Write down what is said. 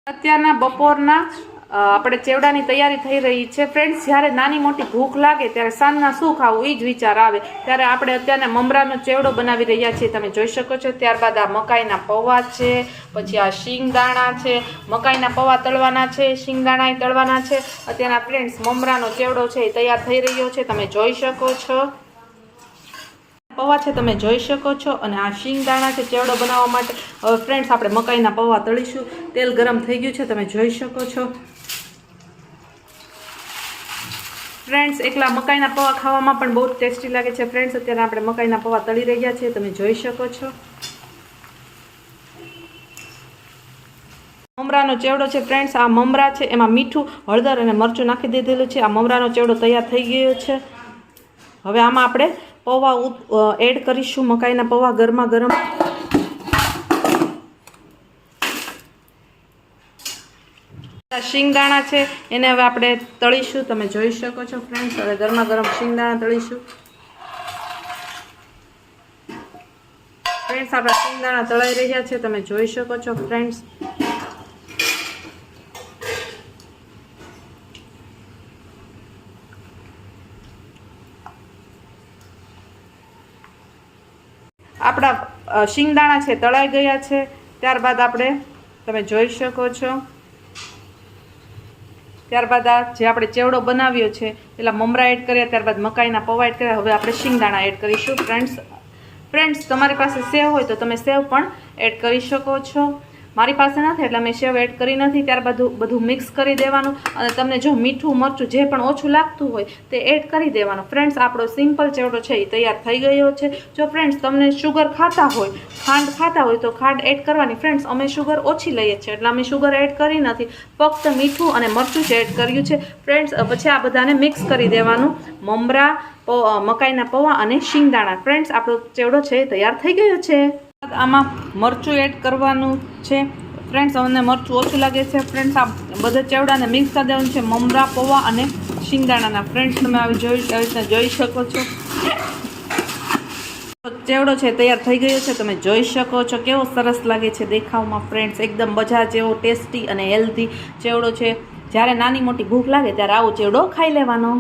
અત્યારના બપોરના આપણે ચેવડાની તૈયારી થઈ રહી છે ફ્રેન્ડ્સ. જ્યારે નાની મોટી ભૂખ લાગે ત્યારે સાંજના શું ખાવું એ જ વિચાર આવે ત્યારે આપણે અત્યારે મમરાનો ચેવડો બનાવી રહ્યા છીએ, તમે જોઈ શકો છો. ત્યારબાદ આ મકાઈના પૌવા છે, પછી આ શિંગદાણા છે, મકાઈના પૌવા તળવાના છે, શિંગદાણા તળવાના છે. અત્યારના ફ્રેન્ડ્સ મમરાનો ચેવડો છે એ તૈયાર થઈ રહ્યો છે, તમે જોઈ શકો છો. પૌવા છે તમે જોઈ શકો છો, અને આ શિંગદાણા છે ચેવડો બનાવવા માટે. હવે ફ્રેન્ડ્સ આપણે મકાઈના પૌવા તળીશું. તેલ ગરમ થઈ ગયું છે, તમે જોઈ શકો છો. ફ્રેન્ડ્સ એકલા મકાઈના પૌવા ખાવામાં પણ બહુ ટેસ્ટી લાગે છે ફ્રેન્ડ્સ. અત્યારે આપણે મકાઈના પૌવા તળી રહ્યા છીએ, તમે જોઈ શકો છો. મમરાનો ચેવડો છે ફ્રેન્ડ્સ. આ મમરા છે એમાં મીઠું, હળદર અને મરચું નાખી દીધેલું છે. આ મમરાનો ચેવડો તૈયાર થઈ ગયો છે. હવે આમાં આપણે પૌવા એડ કરીશું, મકાઈના પૌવા ગરમા ગરમ. શિંગદાણા છે એને હવે આપણે તળીશું, તમે જોઈ શકો છો ફ્રેન્ડ્સ. હવે ગરમા ગરમ શિંગદાણા તળીશું. ફ્રેન્ડ્સ આપણા શિંગદાણા તળાઈ રહ્યા છે, તમે જોઈ શકો છો ફ્રેન્ડ્સ. આપણા શિંગદાણા છે તળાઈ ગયા છે. ત્યારબાદ આપણે તમે જોઈ શકો છો. ત્યારબાદ આ જે આપણે ચેવડો બનાવ્યો છે પેલા મમરા એડ કર્યા, ત્યારબાદ મકાઈના પૌવા એડ કર્યા. હવે આપણે શિંગદાણા એડ કરીશું ફ્રેન્ડ્સ. તમારી પાસે સેવ હોય તો તમે સેવ પણ એડ કરી શકો છો. મારી પાસે નથી એટલે મેં સેવ એડ કરી નથી. ત્યારબાદ બધું મિક્સ કરી દેવાનું, અને તમને જો મીઠું મરચું જે પણ ઓછું લાગતું હોય તે એડ કરી દેવાનું. ફ્રેન્ડ્સ આપણો સિમ્પલ ચેવડો છે એ તૈયાર થઈ ગયો છે. જો ફ્રેન્ડ્સ તમને શુગર ખાતા હોય, ખાંડ ખાતા હોય તો ખાંડ એડ કરવાની. ફ્રેન્ડ્સ અમે શુગર ઓછી લઈએ છીએ એટલે અમે શુગર એડ કરી નથી, ફક્ત મીઠું અને મરચું જ એડ કર્યું છે ફ્રેન્ડ્સ. પછી આ બધાને મિક્સ કરી દેવાનું, મમરા, મકાઈના પૌવા અને શિંગદાણા. ફ્રેન્ડ્સ આપણો ચેવડો છે તૈયાર થઈ ગયો છે. આમાં મરચું એડ કરવાનું છે ફ્રેન્ડ્સ. અમને મરચું ઓછું લાગે છે ફ્રેન્ડ્સ. આ બધા ચેવડાને મિક્સ કરી દેવાનું છે, મમરા, પૌવા અને શિંગદાણાના. ફ્રેન્ડ્સ તમે આવી રીતના જોઈ શકો છો. ચેવડો છે તૈયાર થઈ ગયો છે, તમે જોઈ શકો છો. કેવો સરસ લાગે છે દેખાવમાં ફ્રેન્ડ્સ. એકદમ બજાર જેવો ટેસ્ટી અને હેલ્ધી ચેવડો છે. જ્યારે નાની મોટી ભૂખ લાગે ત્યારે આવો ચેવડો ખાઈ લેવાનો.